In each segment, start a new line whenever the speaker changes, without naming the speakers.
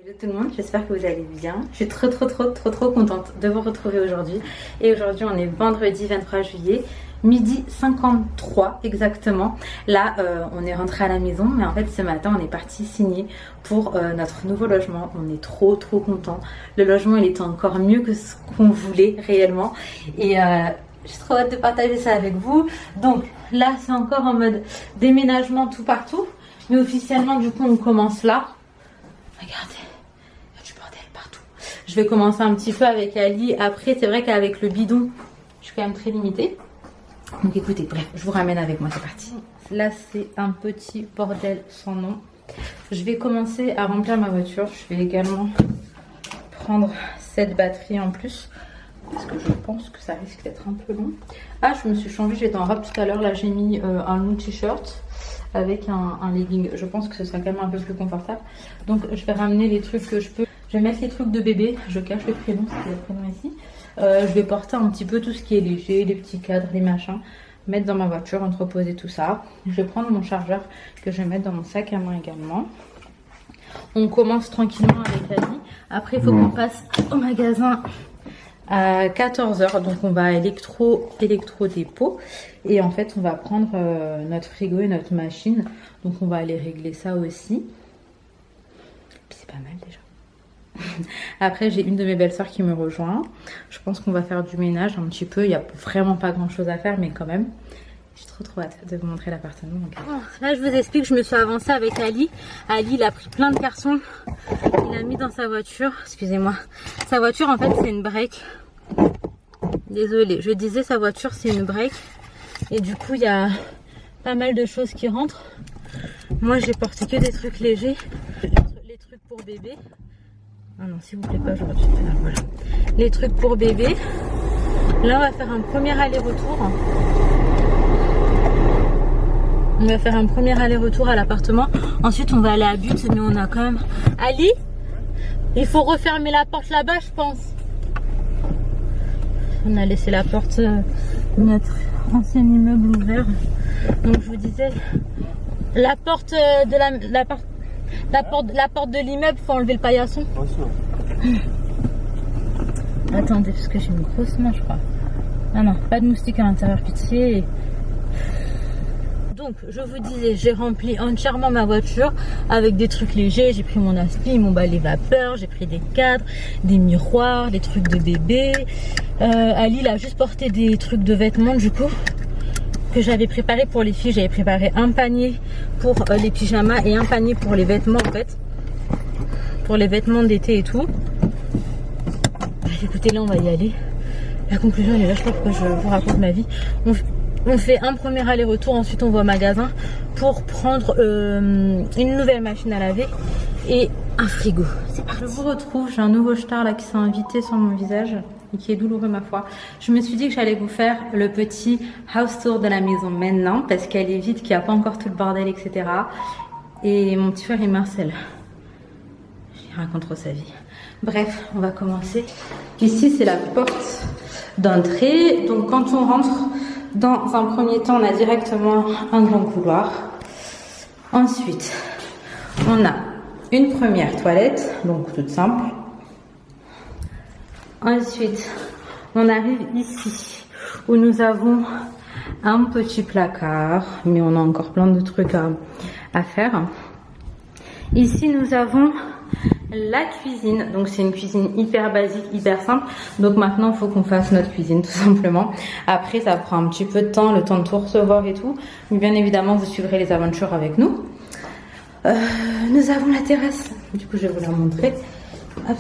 Hello tout le monde, j'espère que vous allez bien. Je suis trop contente de vous retrouver aujourd'hui. Et aujourd'hui on est vendredi 23 juillet, midi 53 exactement. Là on est rentré à la maison, mais en fait ce matin on est parti signer pour notre nouveau logement. On est trop contents. Le logement il était encore mieux que ce qu'on voulait réellement. Et j'ai trop hâte de partager ça avec vous. Donc là c'est encore en mode déménagement tout partout. Mais officiellement du coup on commence là. Regardez. Je vais commencer un petit peu avec Ali. Après, c'est vrai qu'avec le bidon, je suis quand même très limitée. Donc écoutez, bref, je vous ramène avec moi, c'est parti. Là, c'est un petit bordel sans nom. Je vais commencer à remplir ma voiture. Je vais également prendre cette batterie en plus. Parce que je pense que ça risque d'être un peu long. Ah, je me suis changée, j'étais en robe tout à l'heure. Là, j'ai mis un long t-shirt avec un legging. Je pense que ce sera quand même un peu plus confortable. Donc, je vais ramener les trucs que je peux. Je vais mettre les trucs de bébé, je cache le prénom, c'est le prénom ici. Je vais porter un petit peu tout ce qui est léger, les petits cadres, les machins, mettre dans ma voiture, entreposer tout ça. Je vais prendre mon chargeur que je vais mettre dans mon sac à main également. On commence tranquillement avec Ali. Après, il faut qu'on passe au magasin à 14 h. Donc, on va à électro-dépôt. Et en fait, on va prendre notre frigo et notre machine. Donc, on va aller régler ça aussi. Puis, c'est pas mal déjà. Après j'ai une de mes belles-sœurs qui me rejoint. Je pense qu'on va faire du ménage un petit peu. Il n'y a vraiment pas grand chose à faire, mais quand même j'ai trop hâte de vous montrer l'appartement. Là je vous explique, je me suis avancée avec Ali. Ali il a pris plein de cartons. Il a mis dans sa voiture. Excusez-moi. Sa voiture en fait c'est une break. Désolée, je disais sa voiture c'est une break. Et du coup il y a pas mal de choses qui rentrent. Moi j'ai porté que des trucs légers. Les trucs pour bébé. Ah non, s'il vous plaît pas aujourd'hui. Voilà. Les trucs pour bébé. Là, on va faire un premier aller-retour. On va faire un premier aller-retour à l'appartement. Ensuite, on va aller à But, mais on a quand même... Ali, il faut refermer la porte là-bas, je pense. On a laissé la porte de notre ancien immeuble ouvert. Donc, je vous disais, la porte de la porte de l'immeuble, faut enlever le paillasson. Attendez, parce que j'ai une grosse main, je crois. Ah non, pas de moustiques à l'intérieur, pitié. Donc, je vous disais, j'ai rempli entièrement ma voiture avec des trucs légers. J'ai pris mon aspi, mon balai vapeur, j'ai pris des cadres, des miroirs, des trucs de bébé. Ali, il a juste porté des trucs de vêtements, du coup, que j'avais préparé pour les filles. J'avais préparé un panier pour les pyjamas et un panier pour les vêtements en fait, pour les vêtements d'été et tout. Écoutez, là on va y aller. La conclusion elle est là, je sais pas pourquoi je vous raconte ma vie. On fait un premier aller-retour, ensuite on va au magasin pour prendre une nouvelle machine à laver et un frigo. C'est parti. Je vous retrouve, j'ai un nouveau star là qui s'est invité sur mon visage et qui est douloureux ma foi. Je me suis dit que j'allais vous faire le petit house tour de la maison maintenant parce qu'elle est vide, qu'il n'y a pas encore tout le bordel, etc. Et mon petit frère est Marcel. Il raconte trop sa vie. Bref, on va commencer. Ici, c'est la porte d'entrée. Donc, quand on rentre, dans un premier temps, on a directement un grand couloir. Ensuite, on a une première toilette, donc toute simple. Ensuite, on arrive ici où nous avons un petit placard, mais on a encore plein de trucs à faire. Ici, nous avons la cuisine. Donc, c'est une cuisine hyper basique, hyper simple. Donc, maintenant, il faut qu'on fasse notre cuisine, tout simplement. Après, ça prend un petit peu de temps, le temps de tout recevoir et tout. Mais bien évidemment, vous suivrez les aventures avec nous. Nous avons la terrasse. Du coup, je vais vous la montrer. Hop.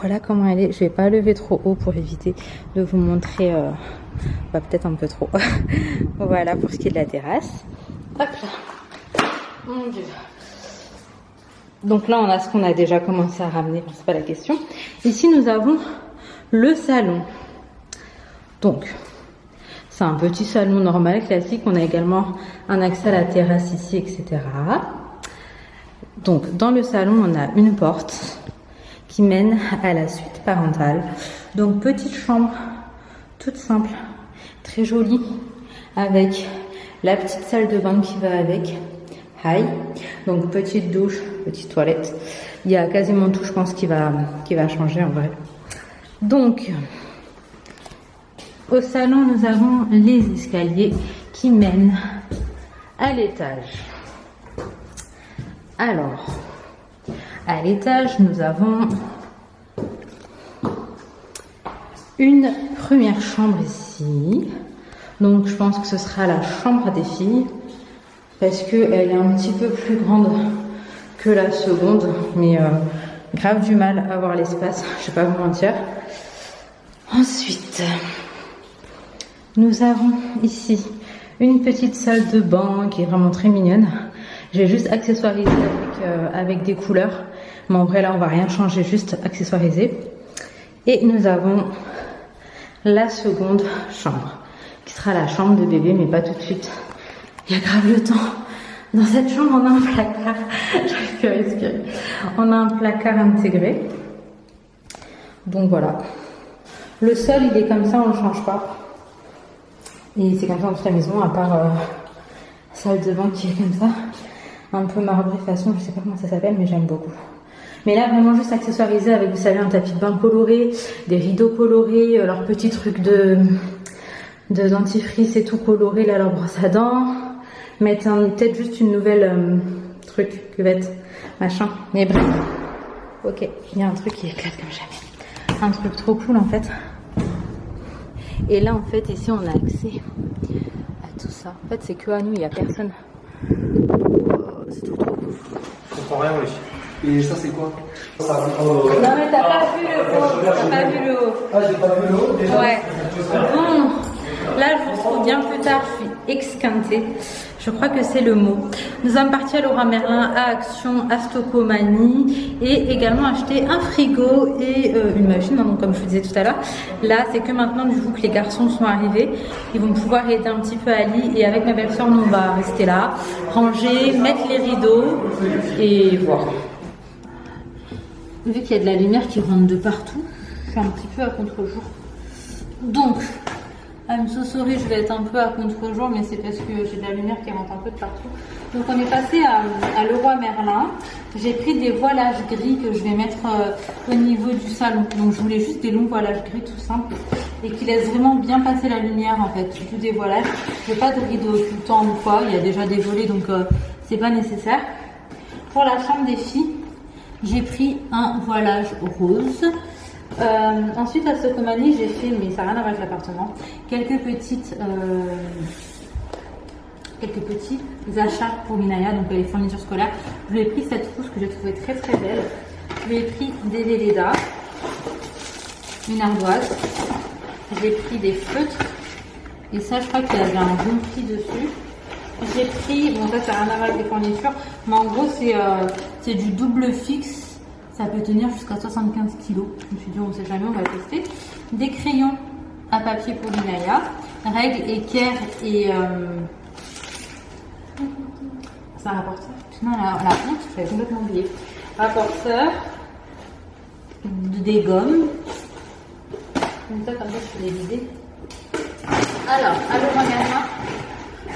Voilà comment elle est. Je vais pas lever trop haut pour éviter de vous montrer peut-être un peu trop. Voilà pour ce qui est de la terrasse. Hop là. Mon Dieu. Donc là on a ce qu'on a déjà commencé à ramener, c'est pas la question. Ici nous avons le salon. Donc c'est un petit salon normal, classique. On a également un accès à la terrasse ici, etc. Donc dans le salon on a une porte qui mène à la suite parentale. Donc petite chambre toute simple, très jolie, avec la petite salle de bain qui va avec. high. Donc petite douche, petite toilette. Il y a quasiment tout, je pense, qui va changer en vrai. Donc, au salon, nous avons les escaliers qui mènent à l'étage. Alors, à l'étage, nous avons une première chambre ici. Donc, je pense que ce sera la chambre des filles parce qu'elle est un petit peu plus grande que la seconde. Mais grave du mal à avoir l'espace, je vais pas vous mentir. Ensuite, nous avons ici une petite salle de bain qui est vraiment très mignonne. J'ai juste accessoirisé avec des couleurs. Mais en vrai, là, on va rien changer, juste accessoiriser. Et nous avons la seconde chambre, qui sera la chambre de bébé, mais pas tout de suite. Il y a grave le temps. Dans cette chambre, on a un placard. J'arrive plus à respirer. On a un placard intégré. Donc voilà. Le sol, il est comme ça, on ne le change pas. Et c'est comme ça dans toute la maison, à part la salle de bain qui est comme ça. Un peu marbré façon, je sais pas comment ça s'appelle, mais j'aime beaucoup. Mais là, vraiment juste accessoirisé avec, vous savez, un tapis de bain coloré, des rideaux colorés, leurs petits trucs de dentifrice et tout coloré, là, leur brosse à dents. Mettre peut-être juste une nouvelle cuvette, machin. Mais bref. Ok, il y a un truc qui éclate comme jamais. Un truc trop cool, en fait. Et là, en fait, ici, on a accès à tout ça. En fait, c'est que à nous, il n'y a personne. Oh, c'est trop cool.
Je comprends rien, oui. Et ça, c'est quoi?
Non, mais t'as pas vu le haut. T'as pas vu le haut.
Ah, j'ai pas vu le haut déjà?
Ouais. Bon, là, je vous retrouve bien plus tard. Je suis exquintée. Je crois que c'est le mot. Nous sommes partis à Leroy Merlin, à Action, à Stocomanie et également acheter un frigo et une machine. Donc, comme je vous disais tout à l'heure, là, c'est que maintenant, du coup, que les garçons sont arrivés, ils vont pouvoir aider un petit peu Ali. Et avec ma belle-sœur, nous, on va rester là, ranger, mettre les rideaux et voir. Vu qu'il y a de la lumière qui rentre de partout, je suis un petit peu à contre-jour. Donc, I'm so sorry, je vais être un peu à contre-jour, mais c'est parce que j'ai de la lumière qui rentre un peu de partout. Donc, on est passé à Leroy Merlin. J'ai pris des voilages gris que je vais mettre au niveau du salon. Donc, je voulais juste des longs voilages gris tout simples et qui laissent vraiment bien passer la lumière en fait. Tout des voilages. Je veux pas de rideaux occultants ou quoi. Il y a déjà des volets, donc c'est pas nécessaire. Pour la chambre des filles, j'ai pris un voilage rose. Ensuite, à Stocomanie, j'ai fait, mais ça n'a rien à voir avec l'appartement, quelques petits achats pour Minaya, donc les fournitures scolaires. Je lui ai pris cette trousse que j'ai trouvée très très belle. Je lui ai pris des Velleda, une ardoise. J'ai pris des feutres. Et ça, je crois qu'il y avait un bon prix dessus. J'ai pris, bon ça n'a rien à voir avec les fournitures, mais en gros c'est du double fixe. Ça peut tenir jusqu'à 75 kg. Je me suis dit, on ne sait jamais, on va tester. Des crayons à papier pour Minaya. Règles, équerre et... C'est un rapporteur. Non, la honte, j'avais complètement oublié. Rapporteur. Des gommes. Comme ça, je fais les vider. Alors, à Leroy Merlin,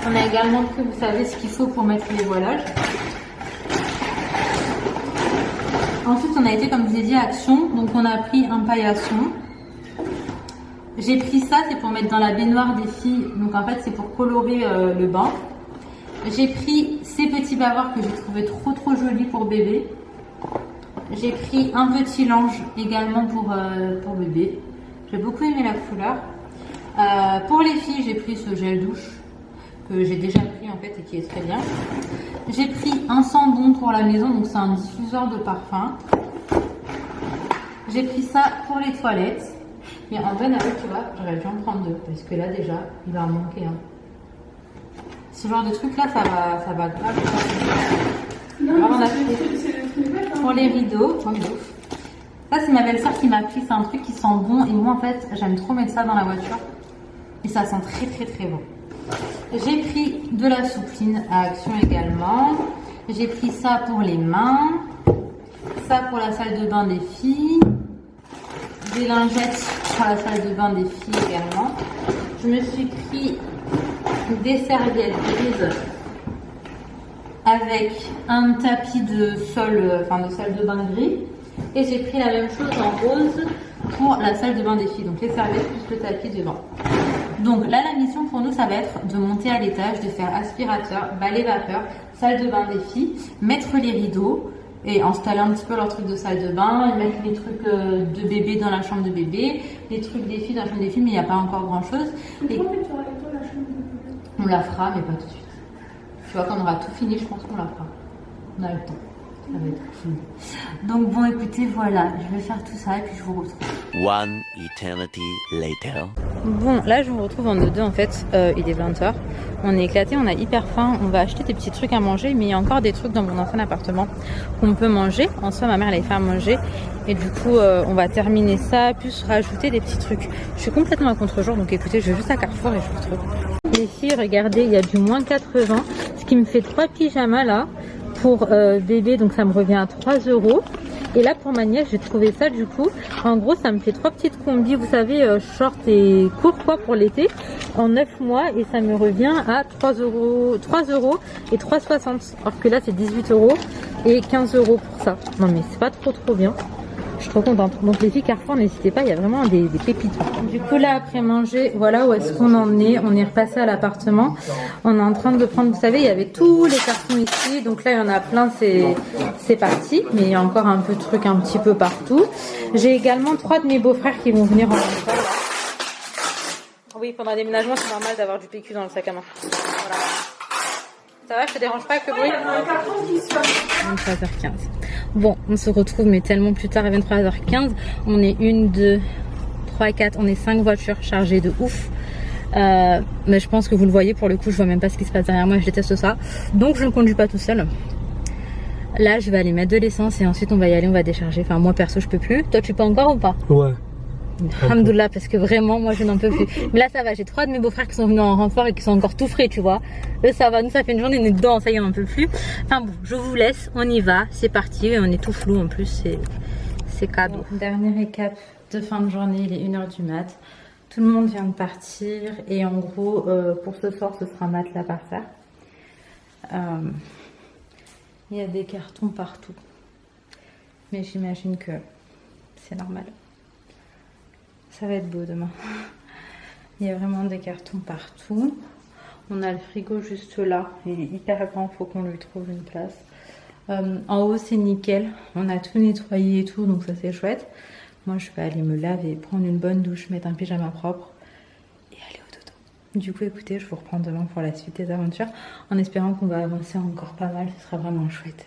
on a également pris, vous savez, ce qu'il faut pour mettre les voilages. Ensuite, on a été, comme je vous ai dit, à Action. Donc, on a pris un paillasson. J'ai pris ça, c'est pour mettre dans la baignoire des filles. Donc, en fait, c'est pour colorer le bain. J'ai pris ces petits bavoirs que j'ai trouvé trop jolis pour bébé. J'ai pris un petit linge également pour bébé. J'ai beaucoup aimé la couleur. Pour les filles, j'ai pris ce gel douche que j'ai déjà pris en fait et qui est très bien. J'ai pris un sambon pour la maison, donc c'est un diffuseur de parfum. J'ai pris ça pour les toilettes. Mais en vrai, tu vois, j'aurais dû en prendre deux parce que là déjà, il va en manquer un. Ce genre de truc là, ça va grave.
Non,
vraiment,
pour
les rideaux, ça c'est ma belle-sœur qui m'a pris, c'est un truc qui sent bon et moi en fait j'aime trop mettre ça dans la voiture et ça sent très bon. J'ai pris de la soupline à Action également. J'ai pris ça pour les mains, ça pour la salle de bain des filles, des lingettes pour la salle de bain des filles également. Je me suis pris des serviettes grises avec un tapis de sol, enfin de salle de bain gris. Et j'ai pris la même chose en rose pour la salle de bain des filles. Donc les serviettes plus le tapis de bain. Donc là, la mission pour nous, ça va être de monter à l'étage, de faire aspirateur, balai vapeur, salle de bain des filles, mettre les rideaux et installer un petit peu leur truc de salle de bain, et mettre les trucs de bébé dans la chambre de bébé, les trucs des filles dans la chambre des filles, mais il n'y a pas encore grand chose. Et on la fera, mais pas tout de suite. Tu vois, quand on aura tout fini, je pense qu'on la fera. On a le temps. Ça va être fini. Donc bon, écoutez, voilà, je vais faire tout ça et puis je vous retrouve.
One eternity later.
Bon, là je me retrouve en deux en fait, il est 20h. On est éclaté, on a hyper faim, on va acheter des petits trucs à manger, mais il y a encore des trucs dans mon ancien appartement qu'on peut manger. En soi, ma mère elle avait fait à manger et du coup on va terminer ça, plus rajouter des petits trucs. Je suis complètement à contre-jour, donc écoutez, je vais juste à Carrefour et je vous retrouve. Les filles, regardez, il y a du moins 80, ce qui me fait 3 pyjamas là pour bébé, donc ça me revient à 3 €. Et là pour ma nièce j'ai trouvé ça du coup, en gros ça me fait 3 petites combis, vous savez, short et court quoi pour l'été, en 9 mois, et ça me revient à 3 € et 3,60 €, alors que là c'est 18 € et 15 € pour ça. Non mais c'est pas trop bien. Je suis trop contente. Donc les filles Carrefour, n'hésitez pas, il y a vraiment des pépites. Du coup là après manger, voilà où est-ce qu'on en est. On est repassé à l'appartement. On est en train de prendre, vous savez, il y avait tous les cartons ici. Donc là il y en a plein, c'est parti. Mais il y a encore un peu de trucs un petit peu partout. J'ai également 3 de mes beaux-frères qui vont venir en renfort. Oui, pendant un déménagement c'est normal d'avoir du PQ dans le sac à main. Voilà. Ça va, je te dérange pas avec le bruit? 23h15. Bon, on se retrouve mais tellement plus tard à 23h15. On est 1, 2, 3, 4, on est 5 voitures chargées de ouf. Mais je pense que vous le voyez, pour le coup je vois même pas ce qui se passe derrière moi, je déteste ça. Donc je ne conduis pas tout seul. Là je vais aller mettre de l'essence et ensuite on va y aller, on va décharger. Enfin moi perso je peux plus. Toi tu peux encore ou pas?
Ouais.
Alhamdoulilah, parce que vraiment moi je n'en peux plus. Mais là ça va, j'ai 3 de mes beaux-frères qui sont venus en renfort et qui sont encore tout frais, tu vois. Eux ça va, nous ça fait une journée, on est dedans, ça y est, on n'en peut plus. Enfin bon, je vous laisse, on y va, c'est parti. Et on est tout flou en plus, c'est cadeau. Bon, dernier récap de fin de journée, il est 1h du mat. Tout le monde vient de partir et en gros pour ce soir ce sera matelas par terre. Il y a des cartons partout, mais j'imagine que c'est normal. Ça va être beau demain. Il y a vraiment des cartons partout. On a le frigo juste là. Il est hyper grand, faut qu'on lui trouve une place. En haut c'est nickel. On a tout nettoyé et tout, donc ça c'est chouette. Moi je vais aller me laver, prendre une bonne douche, mettre un pyjama propre et aller au dodo. Du coup écoutez, je vous reprends demain pour la suite des aventures, en espérant qu'on va avancer encore pas mal. Ce sera vraiment chouette.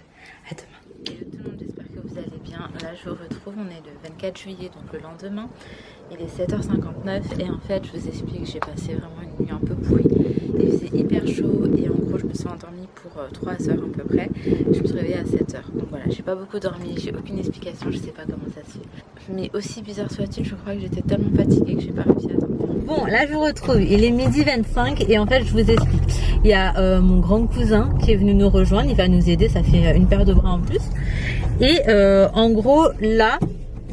À demain. Hello tout le monde, j'espère que vous allez bien. Là je vous retrouve, on est le 24 juillet, donc le lendemain. Il est 7h59 et en fait je vous explique, j'ai passé vraiment une nuit un peu pourrie. Il faisait hyper chaud et en gros je me suis endormie pour 3 heures à peu près. Je me suis réveillée à 7h. Donc voilà, j'ai pas beaucoup dormi, j'ai aucune explication, je sais pas comment ça se fait. Mais aussi bizarre soit-il, je crois que j'étais tellement fatiguée que j'ai pas réussi à dormir. Bon, là je vous retrouve, il est 12h25 et en fait je vous explique. Il y a mon grand cousin qui est venu nous rejoindre, il va nous aider, ça fait une paire de bras en plus. Et en gros là,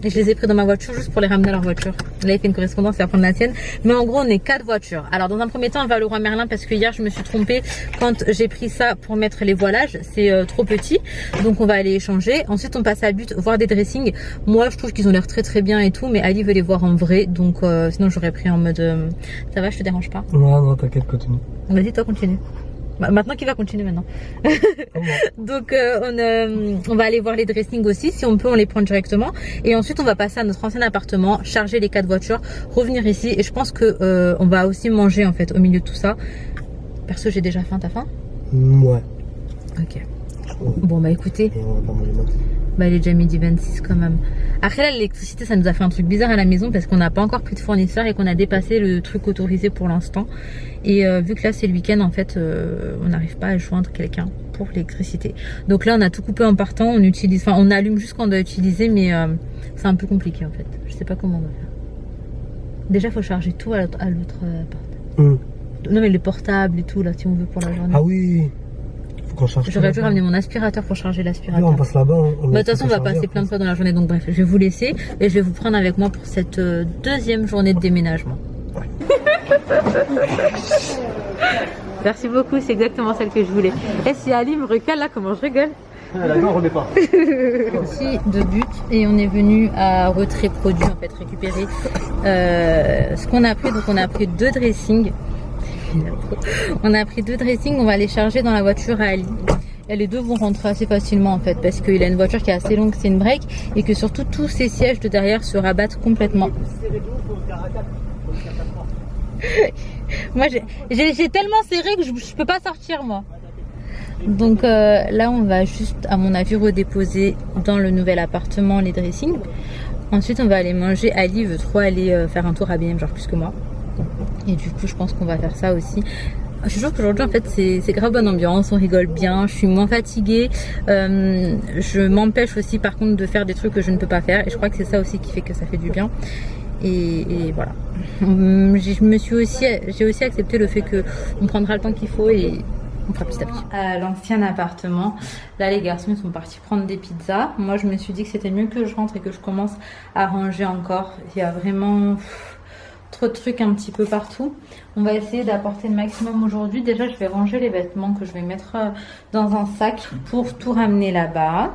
je les ai pris dans ma voiture juste pour les ramener à leur voiture. Là il fait une correspondance, il va prendre la tienne. Mais en gros on est 4 voitures. Alors dans un premier temps on va au Leroy Merlin parce que hier je me suis trompée quand j'ai pris ça pour mettre les voilages. C'est trop petit. Donc on va aller échanger. Ensuite on passe à But voir des dressings. Moi je trouve qu'ils ont l'air très bien et tout. Mais Ali veut les voir en vrai. Donc sinon j'aurais pris en mode... Ça va, je te dérange pas?
Non, t'inquiète, continue.
Vas-y, toi continue. Maintenant qu'il va continuer maintenant. Donc on va aller voir les dressings aussi. Si on peut on les prend directement. Et ensuite on va passer à notre ancien appartement, charger les 4 voitures, revenir ici. Et je pense que on va aussi manger en fait au milieu de tout ça. Perso j'ai déjà faim, t'as faim?
Ouais.
Ok. Bon bah écoutez.
Et on va pas manger maintenant.
Bah il est déjà 12h26 quand même. Après là l'électricité ça nous a fait un truc bizarre à la maison parce qu'on n'a pas encore pris de fournisseur et qu'on a dépassé le truc autorisé pour l'instant. Et vu que là c'est le week-end en fait on n'arrive pas à joindre quelqu'un pour l'électricité. Donc là on a tout coupé en partant, on utilise, enfin on allume juste quand on doit utiliser mais c'est un peu compliqué en fait. Je sais pas comment on va faire. Déjà faut charger tout à l'autre appart. Non mais le portable et tout là si on veut pour la journée.
Ah oui.
J'aurais dû ramener mon aspirateur pour charger l'aspirateur.
On passe là-bas.
De toute façon, on va passer plein de fois dans la journée. Donc bref, je vais vous laisser et je vais vous prendre avec moi pour cette deuxième journée de déménagement. Ouais. Merci beaucoup, c'est exactement celle que je voulais. Et si Ali me recale là, comment je rigole.
Là, on remet pas.
Ici de but et on est venu à retrait produit en fait récupérer ce qu'on a pris. Donc on a pris 2 dressings. On a pris 2 dressings, on va les charger dans la voiture à Ali. Et les 2 vont rentrer assez facilement en fait parce qu'il a une voiture qui est assez longue, c'est une break et que surtout tous ces sièges de derrière se rabattent complètement. Moi j'ai tellement serré que je peux pas sortir moi. Donc là on va juste à mon avis redéposer dans le nouvel appartement les dressings. Ensuite on va aller manger. Ali veut trop aller faire un tour à BM genre plus que moi. Et du coup je pense qu'on va faire ça aussi. Je suis sûre qu'aujourd'hui en fait c'est grave bonne ambiance, on rigole bien, je suis moins fatiguée, je m'empêche aussi par contre de faire des trucs que je ne peux pas faire et je crois que c'est ça aussi qui fait que ça fait du bien. Et voilà, j'ai aussi accepté le fait qu'on prendra le temps qu'il faut et on fera petit à petit. À l'ancien appartement, là les garçons ils sont partis prendre des pizzas. Moi je me suis dit que c'était mieux que je rentre et que je commence à ranger encore. Il y a vraiment trop de trucs un petit peu partout. On va essayer d'apporter le maximum aujourd'hui. Déjà je vais ranger les vêtements que je vais mettre dans un sac pour tout ramener là-bas.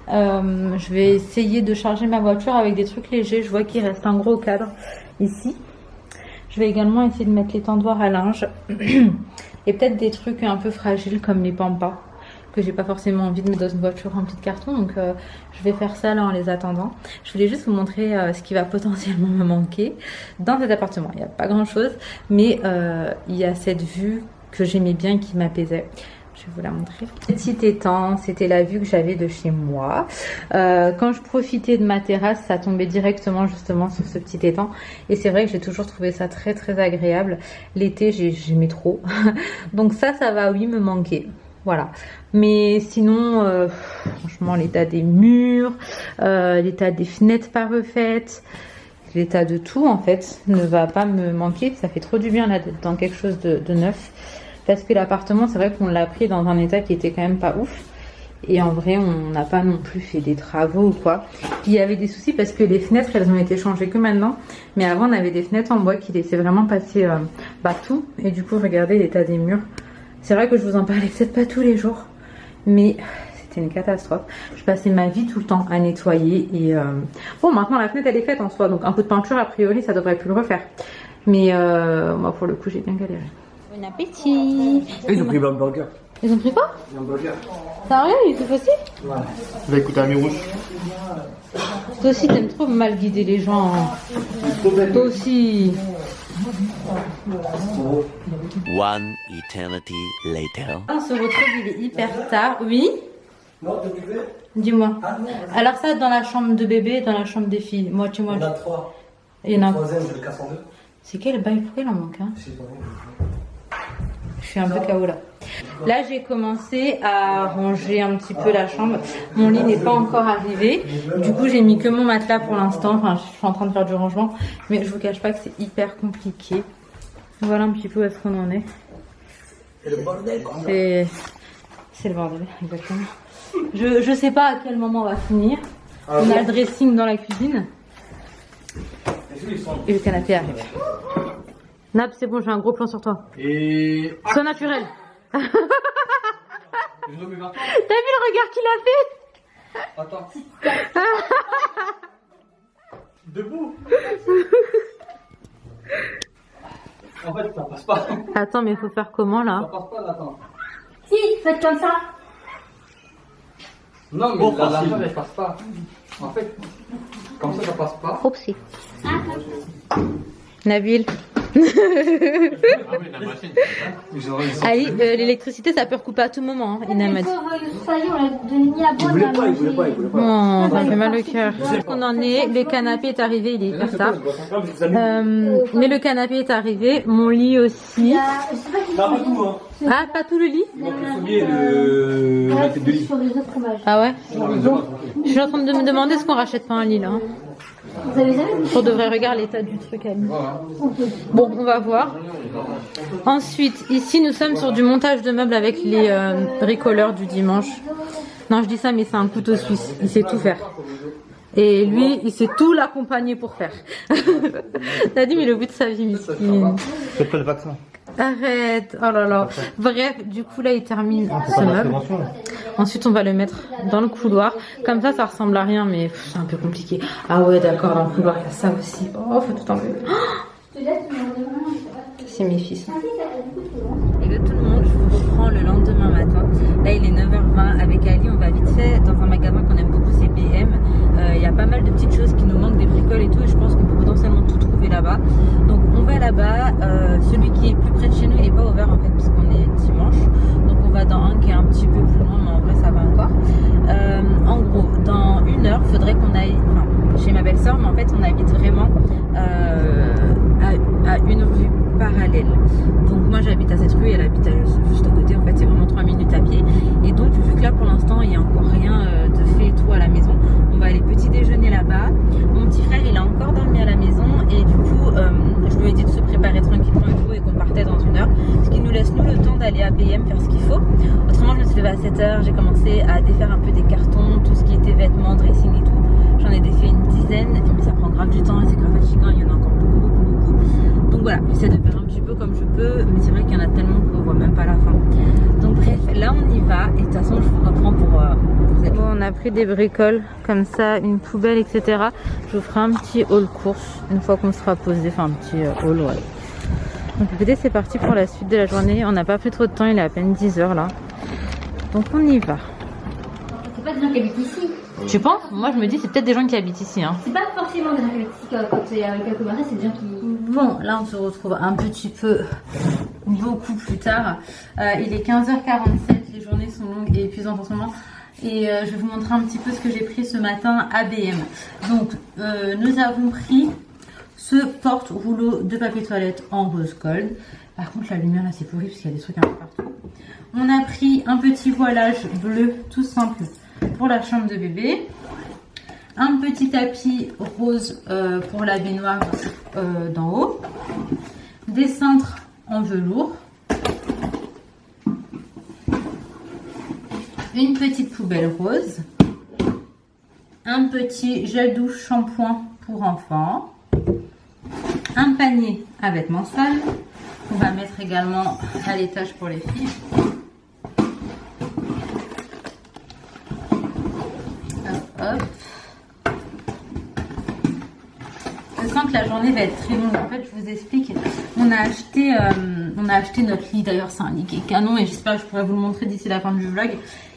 Je vais essayer de charger ma voiture avec des trucs légers. Je vois qu'il reste un gros cadre ici. Je vais également essayer de mettre les tendoirs à linge et peut-être des trucs un peu fragiles comme les pampas que j'ai pas forcément envie de mettre dans une voiture remplie de carton. Donc je vais faire ça là en les attendant. Je voulais juste vous montrer ce qui va potentiellement me manquer dans cet appartement. Il n'y a pas grand chose mais il y a cette vue que j'aimais bien qui m'apaisait. Je vais vous la montrer. Petit étang, c'était la vue que j'avais de chez moi. Quand je profitais de ma terrasse, ça tombait directement justement sur ce petit étang. Et c'est vrai que j'ai toujours trouvé ça très très agréable. L'été, j'aimais trop. Donc ça va oui me manquer. Voilà. Mais sinon, franchement, l'état des murs, l'état des fenêtres pas refaites, l'état de tout en fait ne va pas me manquer. Ça fait trop du bien là d'être dans quelque chose de neuf. Parce que l'appartement, c'est vrai qu'on l'a pris dans un état qui était quand même pas ouf. Et en vrai, on n'a pas non plus fait des travaux ou quoi. Puis il y avait des soucis parce que les fenêtres, elles ont été changées que maintenant. Mais avant, on avait des fenêtres en bois qui laissaient vraiment passer tout. Et du coup, regardez l'état des murs. C'est vrai que je vous en parlais peut-être pas tous les jours. Mais c'était une catastrophe. Je passais ma vie tout le temps à nettoyer. Et bon, maintenant, la fenêtre, elle est faite en soi. Donc un coup de peinture, a priori, ça devrait plus le refaire. Mais moi, pour le coup, j'ai bien galéré. Bon appétit.
Ils ont pris un burger.
Ils ont pris quoi?
Un burger.
Sérieux, il était facile?
Ouais. Ça va écouter un mi rouge.
Toi aussi, t'aimes trop mal guider les gens. Toi aussi.
One eternity later.
On se retrouve, il est hyper tard. Oui? Dis-moi. Alors ça, dans la chambre de bébé, dans la chambre des filles. Moitié.
On a 3.
Il y en a.
Le troisième, je le casse en 2.
C'est quel bail? Pourquoi il en manque un?
Je sais pas.
Je suis un peu KO là. Là, j'ai commencé à ranger un petit peu la chambre. Mon lit n'est pas encore arrivé. Du coup, j'ai mis que mon matelas pour l'instant. Enfin, je suis en train de faire du rangement. Mais je vous cache pas que c'est hyper compliqué. Voilà un petit peu où est-ce qu'on en est.
C'est le bordel.
C'est le bordel, exactement. Je sais pas à quel moment on va finir. On a le dressing dans la cuisine. Et le canapé arrive. Nap, c'est bon, j'ai un gros plan sur toi.
Et.
Sois naturel. T'as vu le regard qu'il a fait?
Attends. Debout. En fait, ça passe pas.
Attends, mais il faut faire comment là?
Ça passe pas là, attends.
Si, faites comme ça.
Non, mais la chose, elle passe pas. En fait, comme ça passe pas.
Oupsie. Nabil. Ali, l'électricité ça peut recouper à tout moment, hein, Ina m'a dit.
Ça y est, on l'a mis à boire.
Il voulait pas.
Oh, ça me fait mal le cœur. On en est, le canapé est arrivé, il est hyper tard. Mais le canapé est arrivé, mon lit aussi.
Pas tout, hein.
Ah, pas tout le lit?
Il manque le sommier et la tête de lit.
Sur les autres fromages.
Ah ouais? Je suis en train de me demander est-ce qu'on rachète pas un lit là. Hein.
Vous avez jamais vu?
On devrait regarder l'état du truc à lui. Bon, on va voir. Ensuite, ici, nous sommes sur du montage de meubles avec les bricoleurs du dimanche. Non, je dis ça, mais c'est un couteau suisse. Il sait tout faire. Et lui, il sait tout l'accompagner pour faire. T'as dit, mais le bout de sa vie, miskin.
Faites pas le vaccin.
Arrête. Oh là là. Bref, du coup là il termine ce meuble. Ensuite on va le mettre dans le couloir. Comme ça ressemble à rien mais c'est un peu compliqué. Ah ouais d'accord, dans le couloir il y a ça aussi. Oh faut tout enlever. C'est mes fils. Hello tout le monde, je vous reprends le lendemain matin. Là il est 9h20 avec Ali, on va vite fait dans un magasin qu'on aime beaucoup, c'est BM. Il y a pas mal de petites choses qui nous manquent, des bricoles et tout, et je pense qu'on peut potentiellement tout trouver là-bas. Donc on va là-bas, celui qui est plus près de chez nous il n'est pas ouvert en fait parce qu'on est dimanche. Donc on va dans un qui est un petit peu plus loin mais en vrai ça va encore. En gros, dans 1 heure, faudrait qu'on aille chez ma belle-sœur, mais en fait on habite vraiment à une rue parallèle. Donc moi j'habite à cette rue et elle habite juste à côté. En fait c'est vraiment 3 minutes à pied. Et donc vu que là pour l'instant il n'y a encore rien de fait et tout à la maison, on va aller petit déjeuner là-bas. Mon petit frère il a encore dormi à la maison et du coup je lui ai dit de se préparer tranquillement et tout et qu'on partait dans 1 heure. Ce qui nous laisse nous le temps d'aller à BM faire ce qu'il faut. Autrement je me suis levée à 7h, j'ai commencé à défaire un peu des cartons, tout ce qui était vêtements, dressing et tout. J'en ai défait une dizaine mais ça prend grave du temps et c'est grave fatigant, il y en a encore beaucoup. Donc voilà, j'essaie de faire un petit peu comme je peux, mais c'est vrai qu'il y en a tellement qu'on voit même pas la fin. Donc bref, là on y va et de toute façon je vous reprends pour cette... Bon, on a pris des bricoles comme ça, une poubelle, etc. Je vous ferai un petit haul course une fois qu'on sera posé, enfin un petit haul, ouais. Donc écoutez, c'est parti pour la suite de la journée. On n'a pas pris trop de temps, il est à peine 10h là. Donc on y va.
C'est pas des gens qui habitent ici.
Tu penses? Moi je me dis c'est peut-être des gens qui habitent ici. Hein.
C'est pas forcément des gens qui habitent ici quand il y a quelques marais, c'est des gens qui...
Bon, là on se retrouve un petit peu, beaucoup plus tard. Il est 15h47, les journées sont longues et épuisantes en ce moment. Et je vais vous montrer un petit peu ce que j'ai pris ce matin à BM. Donc, nous avons pris ce porte-rouleau de papier toilette en rose gold. Par contre, la lumière là c'est pourri parce qu'il y a des trucs un peu partout. On a pris un petit voilage bleu tout simple pour la chambre de bébé. Un petit tapis rose pour la baignoire d'en haut. Des cintres en velours. Une petite poubelle rose. Un petit gel douche shampoing pour enfants. Un panier à vêtements sales. On va mettre également à l'étage pour les filles. Hop. Je sens que la journée va être très longue. En fait, je vous explique. On a acheté notre lit. D'ailleurs, c'est un lit qui est canon et j'espère que je pourrai vous le montrer d'ici la fin du vlog.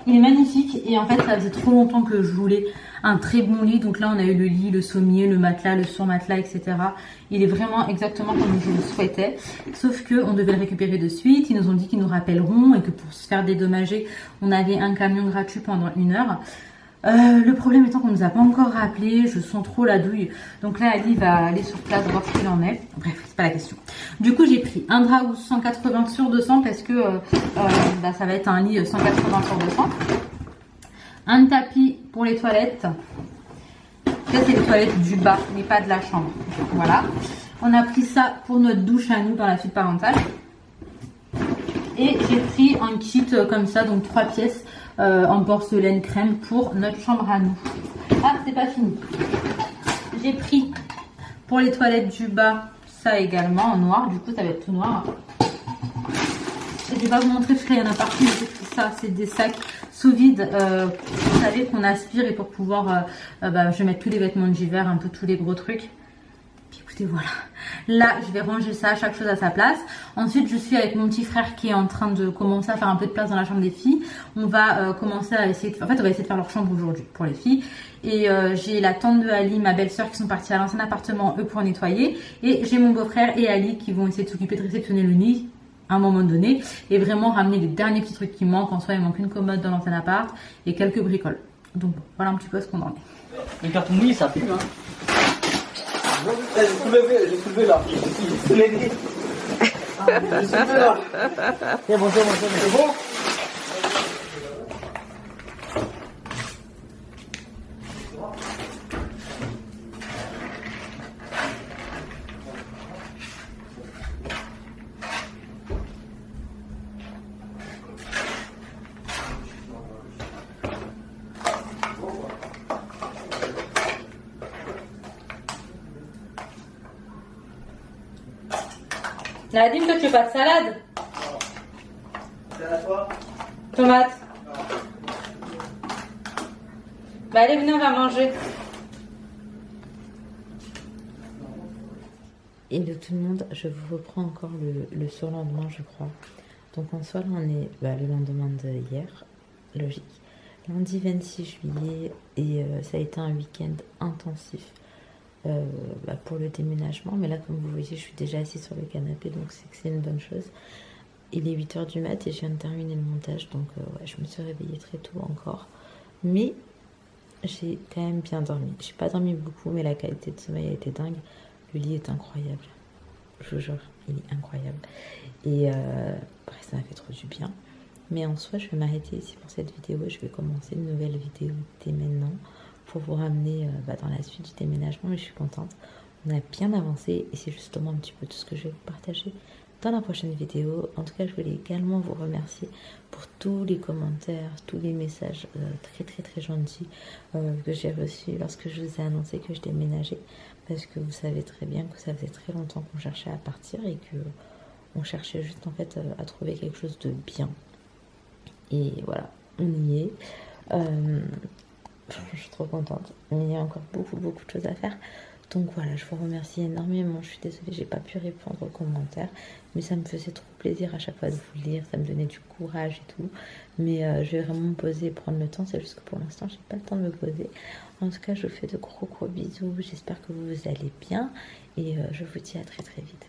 Il est magnifique et en fait, ça faisait trop longtemps que je voulais un très bon lit. Donc là, on a eu le lit, le sommier, le matelas, le surmatelas, etc. Il est vraiment exactement comme je le souhaitais. Sauf que on devait le récupérer de suite. Ils nous ont dit qu'ils nous rappelleront et que pour se faire dédommager, on avait un camion gratuit pendant 1 heure. Le problème étant qu'on ne nous a pas encore rappelé, je sens trop la douille. Donc là, Ali va aller sur place voir ce qu'il en est. Bref, c'est pas la question. Du coup, j'ai pris un drap 180 sur 200 parce que ça va être un lit 180 sur 200. Un tapis pour les toilettes. Ça, c'est les toilettes du bas, mais pas de la chambre. Voilà. On a pris ça pour notre douche à nous dans la suite parentale. Et j'ai pris un kit comme ça, donc 3 pièces en porcelaine crème pour notre chambre à nous. Ah, c'est pas fini. J'ai pris pour les toilettes du bas ça également en noir. Du coup, ça va être tout noir. Et je vais pas vous montrer parce qu'il y en a partout. J'ai pris ça, c'est des sacs sous vide. Vous savez qu'on aspire et pour pouvoir, je vais mettre tous les vêtements d'hiver, un peu tous les gros trucs. Puis écoutez, voilà. Là, je vais ranger ça, chaque chose à sa place. Ensuite, je suis avec mon petit frère qui est en train de commencer à faire un peu de place dans la chambre des filles. On va commencer à essayer de... En fait, on va essayer de faire leur chambre aujourd'hui pour les filles. Et j'ai la tante de Ali, ma belle-sœur qui sont partis à l'ancien appartement, eux, pour nettoyer. Et j'ai mon beau-frère et Ali qui vont essayer de s'occuper de réceptionner le nid à un moment donné. Et vraiment ramener les derniers petits trucs qui manquent. En soi, il manque une commode dans l'ancien appart et quelques bricoles. Donc, voilà un petit peu ce qu'on en est.
Les cartons mouillés, ça pue, hein. J'ai soulevé là. J'ai soulevé. J'ai soulevé là. C'est bon, c'est bon.
Nadim, toi tu veux pas de salade?
C'est à toi?
Tomate. Bah allez, venez, on va manger.
Hello tout le monde, je vous reprends encore le surlendemain je crois. Donc en soi là on est le lendemain de hier, logique. Lundi 26 juillet et ça a été un week-end intensif pour le déménagement. Mais là comme vous voyez je suis déjà assise sur le canapé donc c'est que c'est une bonne chose. Il est 8h du mat et je viens de terminer le montage donc ouais, je me suis réveillée très tôt encore. Mais j'ai quand même bien dormi. J'ai pas dormi beaucoup mais la qualité de sommeil a été dingue. Le lit est incroyable, je vous jure, il est incroyable. Et bref, ça m'a fait trop du bien. Mais en soi, je vais m'arrêter ici pour cette vidéo. Je vais commencer une nouvelle vidéo dès maintenant pour vous ramener dans la suite du déménagement. Mais je suis contente, on a bien avancé et c'est justement un petit peu tout ce que je vais vous partager dans la prochaine vidéo. En tout cas, je voulais également vous remercier pour tous les commentaires, tous les messages très gentils que j'ai reçus lorsque je vous ai annoncé que je déménageais. Parce que vous savez très bien que ça faisait très longtemps qu'on cherchait à partir et que on cherchait juste en fait à trouver quelque chose de bien. Et voilà, on y est. Je suis trop contente. Mais il y a encore beaucoup de choses à faire. Donc voilà, je vous remercie énormément. Je suis désolée, j'ai pas pu répondre aux commentaires. Mais ça me faisait trop plaisir à chaque fois de vous lire. Ça me donnait du courage et tout. Mais je vais vraiment me poser et prendre le temps. C'est juste que pour l'instant, j'ai pas le temps de me poser. En tout cas, je vous fais de gros bisous. J'espère que vous allez bien. Et je vous dis à très vite.